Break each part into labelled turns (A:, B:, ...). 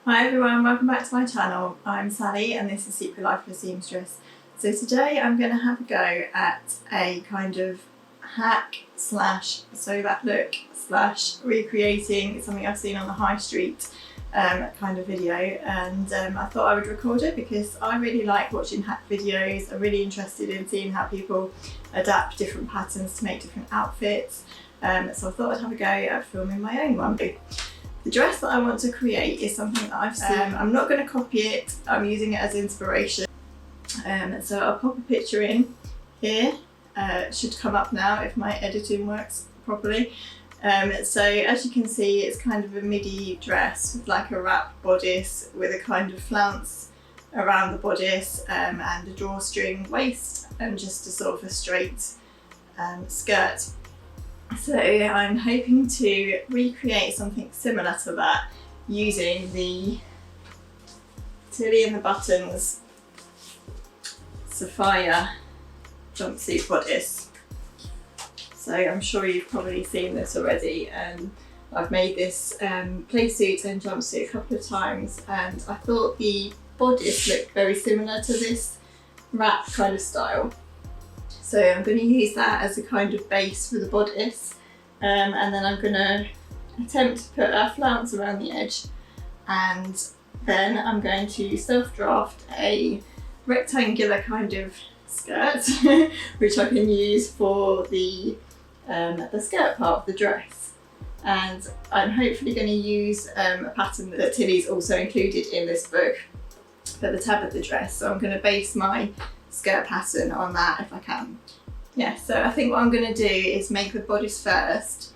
A: Hi everyone, welcome back to my channel. I'm Sally and this is Secret Life for Seamstress. So today I'm going to have a go at a kind of hack slash sew back look slash recreating something I've seen on the high street kind of video, and I thought I would record it because I really like watching hack videos. I'm really interested in seeing how people adapt different patterns to make different outfits, so I thought I'd have a go at filming my own one. The dress that I want to create is something that I've seen. I'm not going to copy it, I'm using it as inspiration. So I'll pop a picture in here. It should come up now if my editing works properly. So as you can see, it's kind of a midi dress with like a wrap bodice with a kind of flounce around the bodice, and a drawstring waist and just a sort of a straight skirt. So I'm hoping to recreate something similar to that using the Tilly and the Buttons Sapphire jumpsuit bodice. So I'm sure you've probably seen this already. I've made this playsuit and jumpsuit a couple of times, and I thought the bodice looked very similar to this wrap kind of style. So I'm going to use that as a kind of base for the bodice, and then I'm going to attempt to put a flounce around the edge, and then I'm going to self-draft a rectangular kind of skirt which I can use for the skirt part of the dress. And I'm hopefully going to use a pattern that Tilly's also included in this book for the tab of the dress, so I'm going to base my skirt pattern on that if I can. Yeah, so I think what I'm going to do is make the bodice first,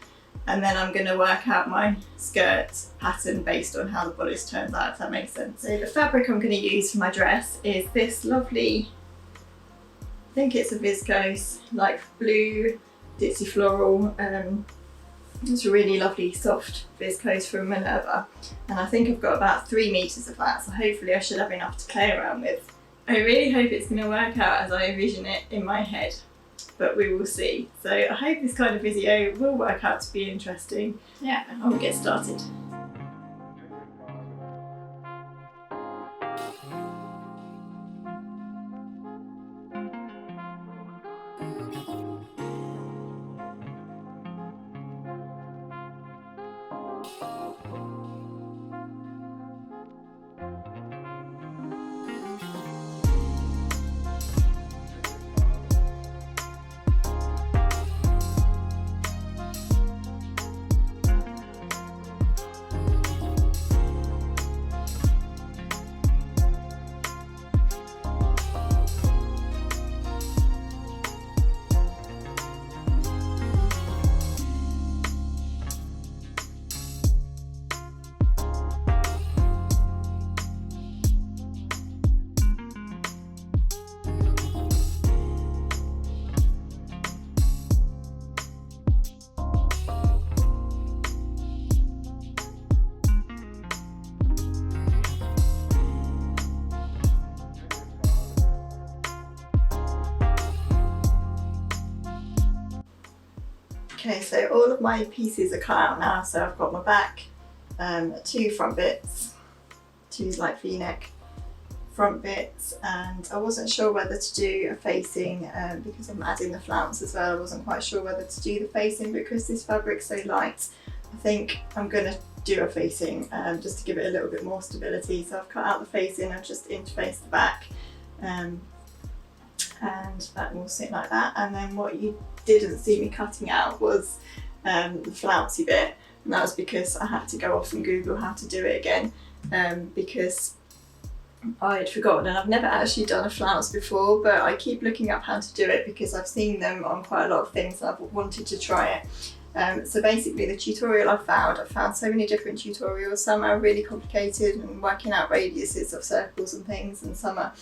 A: and then I'm going to work out my skirt pattern based on how the bodice turns out, if that makes sense. So the fabric I'm going to use for my dress is this lovely, I think it's a viscose, like blue ditzy floral. It's a really lovely soft viscose from Minerva, and I think I've got about 3 meters of that, so hopefully I should have enough to play around with. I really hope it's going to work out as I envision it in my head, but we will see. So I hope this kind of video will work out to be interesting. Yeah, I will get started. Okay, so all of my pieces are cut out now, so I've got my back, 2 front bits, 2 like V-neck front bits, and I wasn't sure whether to do a facing because I'm adding the flounce as well. I wasn't quite sure whether to do the facing because this fabric's so light. I think I'm going to do a facing just to give it a little bit more stability. So I've cut out the facing, I've just interfaced the back, and that will sit like that. And then what you didn't see me cutting out was the flouncy bit, and that was because I had to go off and Google how to do it again, because I'd forgotten, and I've never actually done a flounce before, but I keep looking up how to do it because I've seen them on quite a lot of things and I've wanted to try it. So basically the tutorial I've found so many different tutorials. Some are really complicated and working out radiuses of circles and things, and some are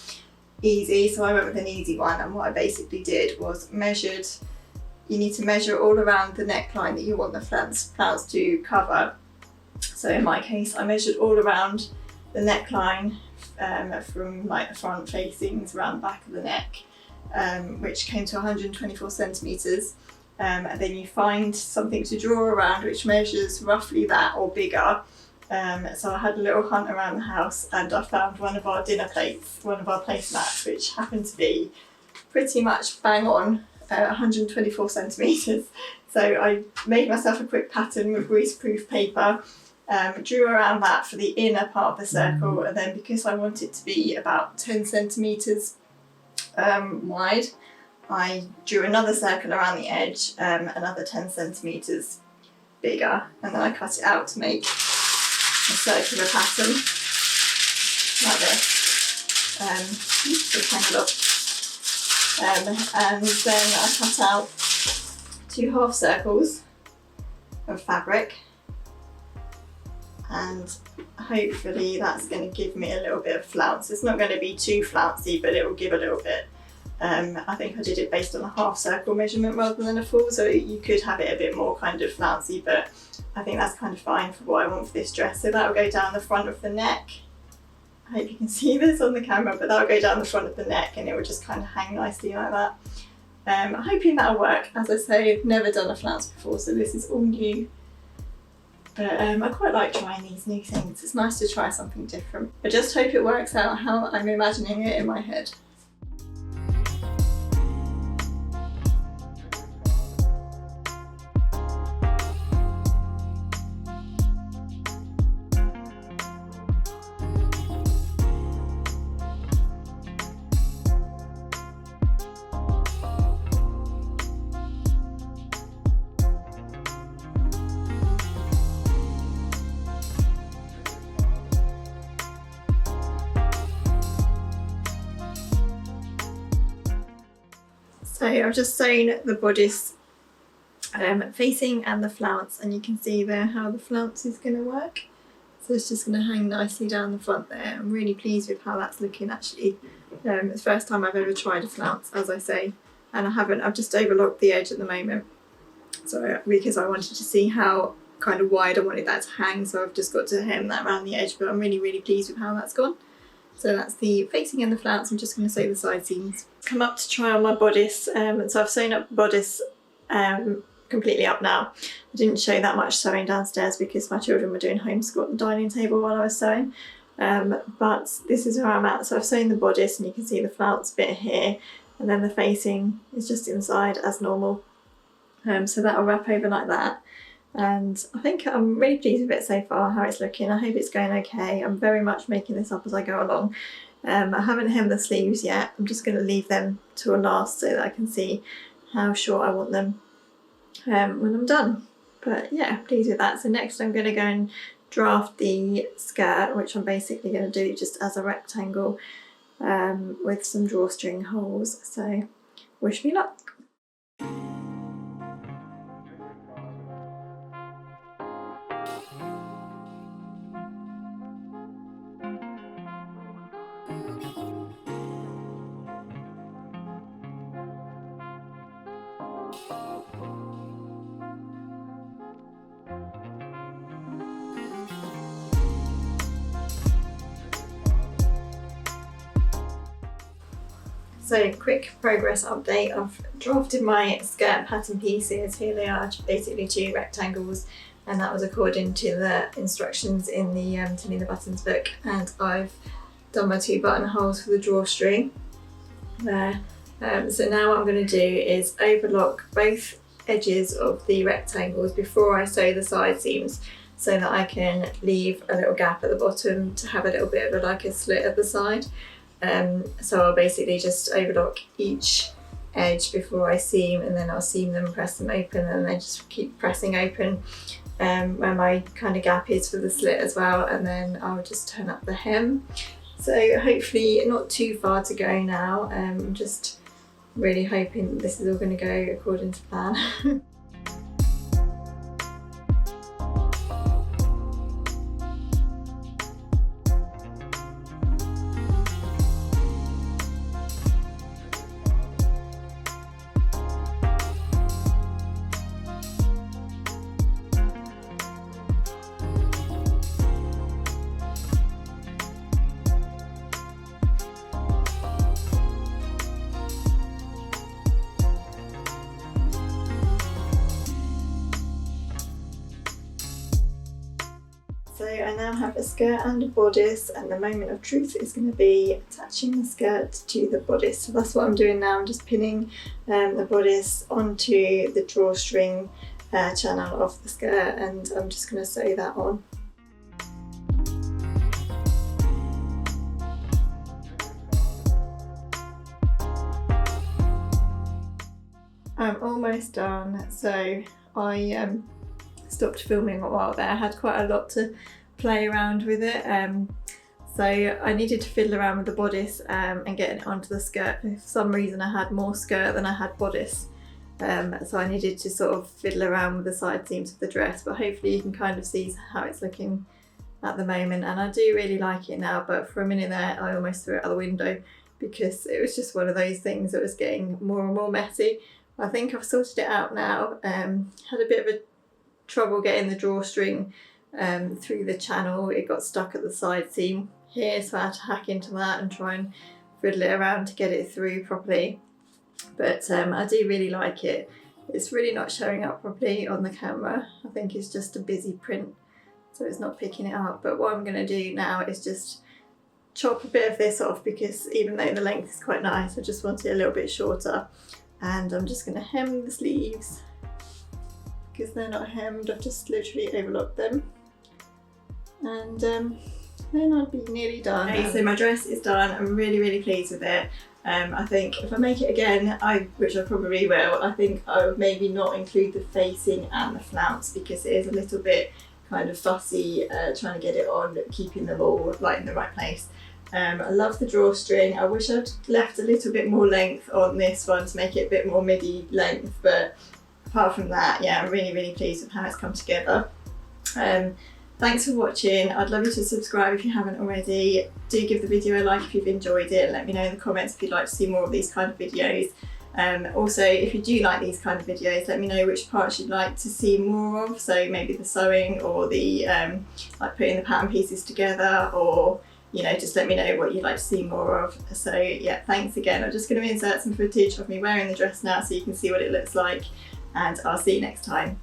A: easy, so I went with an easy one. And what I basically did was you need to measure all around the neckline that you want the flounce to cover. So in my case, I measured all around the neckline, from like the front facings around the back of the neck, which came to 124 centimetres. And then you find something to draw around which measures roughly that or bigger, So I had a little hunt around the house and I found one of our dinner plates, one of our placemats, which happened to be pretty much bang on 124 centimetres. So I made myself a quick pattern with greaseproof paper, drew around that for the inner part of the circle, and then because I want it to be about 10 centimetres wide, I drew another circle around the edge, another 10 centimetres bigger, and then I cut it out to make a circular pattern like this. Just hang it up. And then I cut out 2 half circles of fabric, and hopefully that's going to give me a little bit of flounce. It's not going to be too flouncy, but it will give a little bit. I think I did it based on a half circle measurement rather than a full, so you could have it a bit more kind of flouncy, but I think that's kind of fine for what I want for this dress. So that will go down the front of the neck. I hope you can see this on the camera, but that will go down the front of the neck and it will just kind of hang nicely like that. I'm hoping that'll work. As I say, I've never done a flounce before, so this is all new. But I quite like trying these new things. It's nice to try something different. I just hope it works out how I'm imagining it in my head. So I've just sewn the bodice facing and the flounce, and you can see there how the flounce is going to work. So it's just going to hang nicely down the front there. I'm really pleased with how that's looking actually. It's the first time I've ever tried a flounce, as I say, and I've just overlocked the edge at the moment. So because I wanted to see how kind of wide I wanted that to hang, so I've just got to hem that around the edge, but I'm really, really pleased with how that's gone. So that's the facing and the flounce. I'm just going to sew the side seams. Come up to try on my bodice, so I've sewn up the bodice completely up now. I didn't show that much sewing downstairs because my children were doing homeschool at the dining table while I was sewing, but this is where I'm at. So I've sewn the bodice and you can see the flounce bit here, and then the facing is just inside as normal. So that'll wrap over like that. And I think I'm really pleased with it so far, how it's looking. I hope it's going okay. I'm very much making this up as I go along. I haven't hemmed the sleeves yet. I'm just going to leave them to a last so that I can see how short I want them when I'm done. But yeah, pleased with that. So next I'm going to go and draft the skirt, which I'm basically going to do just as a rectangle with some drawstring holes. So wish me luck. So quick progress update, I've drafted my skirt pattern pieces. Here they are, basically 2 rectangles, and that was according to the instructions in the Tilly the Buttons book, and I've done my 2 buttonholes for the drawstring there. So now what I'm going to do is overlock both edges of the rectangles before I sew the side seams, so that I can leave a little gap at the bottom to have a little bit of like a slit at the side. So I'll basically just overlock each edge before I seam, and then I'll seam them, press them open, and then just keep pressing open where my kind of gap is for the slit as well, and then I'll just turn up the hem. So hopefully not too far to go now. I'm just really hoping this is all going to go according to plan. So I now have a skirt and a bodice, and the moment of truth is going to be attaching the skirt to the bodice. So that's what I'm doing now. I'm just pinning the bodice onto the drawstring channel of the skirt, and I'm just going to sew that on. I'm almost done, so I stopped filming a while there. I had quite a lot to play around with it, so I needed to fiddle around with the bodice and getting it onto the skirt. For some reason I had more skirt than I had bodice, so I needed to sort of fiddle around with the side seams of the dress, but hopefully you can kind of see how it's looking at the moment, and I do really like it now, but for a minute there I almost threw it out the window because it was just one of those things that was getting more and more messy. I think I've sorted it out now. Had a bit of a trouble getting the drawstring through the channel. It got stuck at the side seam here, so I had to hack into that and try and fiddle it around to get it through properly. But I do really like it. It's really not showing up properly on the camera. I think it's just a busy print, so it's not picking it up. But what I'm going to do now is just chop a bit of this off, because even though the length is quite nice, I just want it a little bit shorter. And I'm just going to hem the sleeves, because they're not hemmed. I've just literally overlocked them, and then I'll be nearly done. Okay, so my dress is done. I'm really pleased with it. I think if I make it again, which I probably will, I think I would maybe not include the facing and the flounce, because it is a little bit kind of fussy trying to get it on, keeping them all like in the right place. I love the drawstring. I wish I'd left a little bit more length on this one to make it a bit more midi length, but apart from that, yeah, I'm really pleased with how it's come together. Thanks for watching. I'd love you to subscribe if you haven't already. Do give the video a like if you've enjoyed it. Let me know in the comments if you'd like to see more of these kind of videos. Also, if you do like these kind of videos, let me know which parts you'd like to see more of. So maybe the sewing, or the like putting the pattern pieces together, or just let me know what you'd like to see more of. So yeah, thanks again. I'm just going to insert some footage of me wearing the dress now so you can see what it looks like, and I'll see you next time.